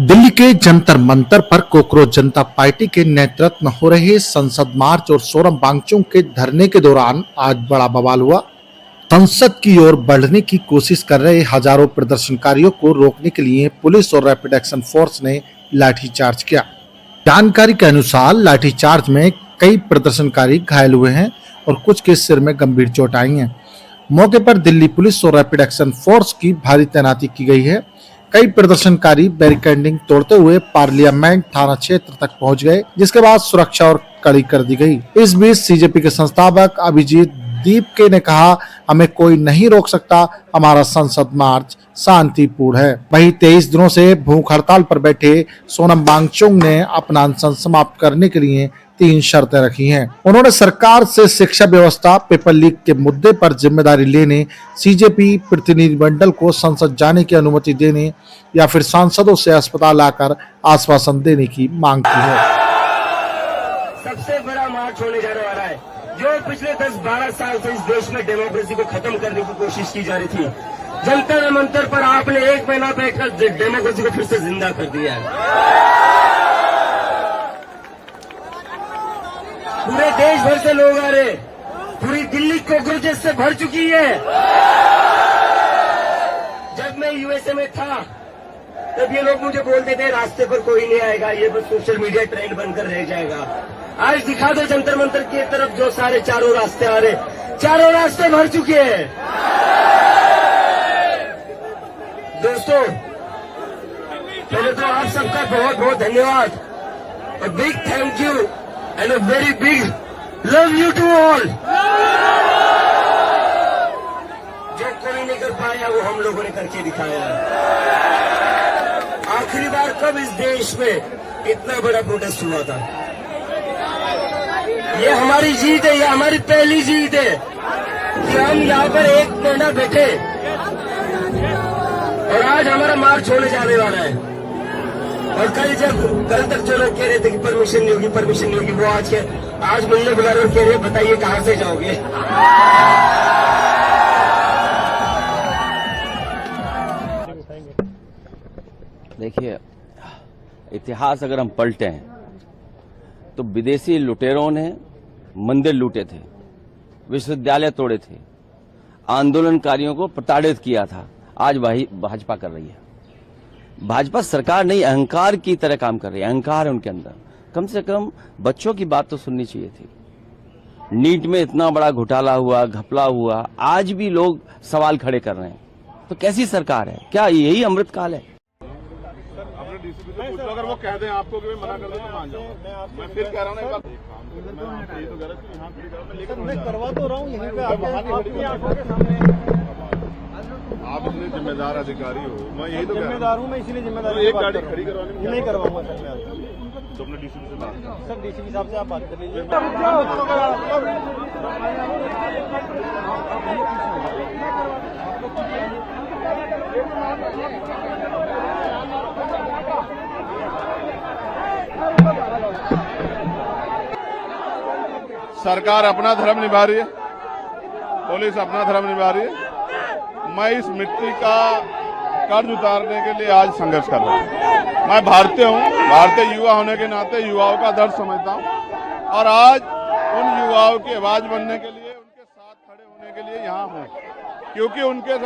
दिल्ली के जंतर मंतर पर कोकरोच जनता पार्टी के नेतृत्व में हो रहे संसद मार्च और सोनम वांगचुक के धरने के दौरान आज बड़ा बवाल हुआ। संसद की ओर बढ़ने की कोशिश कर रहे हजारों प्रदर्शनकारियों को रोकने के लिए पुलिस और रैपिड एक्शन फोर्स ने लाठीचार्ज किया। जानकारी के अनुसार लाठीचार्ज में कई प्रदर्शनकारी घायल हुए हैं और कुछ के सिर में गंभीर चोट आई है। मौके पर दिल्ली पुलिस और रैपिड एक्शन फोर्स की भारी तैनाती की गई है। कई प्रदर्शनकारी बैरिकेडिंग तोड़ते हुए पार्लियामेंट थाना क्षेत्र तक पहुंच गए, जिसके बाद सुरक्षा और कड़ी कर दी गई। इस बीच सीजेपी के संस्थापक अभिजीत दीपके ने कहा, हमें कोई नहीं रोक सकता, हमारा संसद मार्च शांतिपूर्ण है। वहीं 23 दिनों से भूख हड़ताल पर बैठे सोनम वांगचुक ने अपना अनशन समाप्त करने के लिए 3 शर्तें रखी हैं। उन्होंने सरकार से शिक्षा व्यवस्था, पेपर लीक के मुद्दे पर जिम्मेदारी लेने, सीजेपी प्रतिनिधिमंडल को संसद जाने की अनुमति देने या फिर सांसदों से अस्पताल आकर आश्वासन देने की मांग की है। सबसे बड़ा मार्च होने जाने वाला है, जो पिछले 10-12 साल से इस देश में डेमोक्रेसी को खत्म करने की कोशिश की जा रही थी। जंतर मंतर पर आपने 1 महीना बैठकर डेमोक्रेसी को फिर से जिंदा कर दिया है। पूरे देश भर से लोग आ रहे, पूरी दिल्ली कॉकरोचेस से भर चुकी है। जब मैं यूएसए में था तब ये लोग मुझे बोलते थे रास्ते पर कोई नहीं आएगा, ये बस सोशल मीडिया ट्रेंड बनकर रह जाएगा। आज दिखा दो जंतर मंतर की तरफ जो सारे चारों रास्ते आ रहे, चारों रास्ते भर चुके हैं। दोस्तों, पहले तो आप सबका बहुत बहुत धन्यवाद, a big thank you and a very big love you to all। जो कोई नहीं कर पाया वो हम लोगों ने करके दिखाया। आखिरी बार कब इस देश में इतना बड़ा प्रोटेस्ट हुआ था? ये हमारी जीत है, ये हमारी पहली जीत है कि हम यहाँ पर 1 महीना बैठे और आज हमारा मार्च होने जाने वाला है। और कल तक जो लोग कह रहे थे कि परमिशन नहीं होगी, परमिशन नहीं होगी, वो आज मिलने बुला रहे और कह रहे बताइए कहां से जाओगे। देखिए, इतिहास अगर हम पलटें तो विदेशी लुटेरों ने मंदिर लूटे थे, विश्वविद्यालय तोड़े थे, आंदोलनकारियों को प्रताड़ित किया था। आज वही भाजपा कर रही है। भाजपा सरकार नहीं, अहंकार की तरह काम कर रही है। अहंकार है उनके अंदर। कम से कम बच्चों की बात तो सुननी चाहिए थी। नीट में इतना बड़ा घोटाला हुआ, घपला हुआ, आज भी लोग सवाल खड़े कर रहे हैं। तो कैसी सरकार है? क्या यही अमृतकाल है? अगर वो कह दें आपको कि मना कर दे तो मान जाओ। मैं फिर कह रहा हूँ ना, लेकिन मैं करवा तो रहा हूँ यहीं पे। आप इतने जिम्मेदार अधिकारी हो, मैं यही तो जिम्मेदार हूँ, मैं इसलिए जिम्मेदार हूँ। एक गाड़ी खड़ी करवाने में नहीं करवाऊंगा सर। मैं तो अपने डीसीपी से बात सर, डीसीपी साहब से आप बात कर लीजिए। सरकार अपना धर्म निभा रही है, पुलिस अपना धर्म निभा रही है। मैं इस मिट्टी का कर्ज उतारने के लिए आज संघर्ष कर रहा हूँ। मैं भारतीय हूँ, भारतीय युवा होने के नाते युवाओं का दर्द समझता हूँ और आज उन युवाओं की आवाज बनने के लिए, उनके साथ खड़े होने के लिए यहाँ हूँ, क्योंकि उनके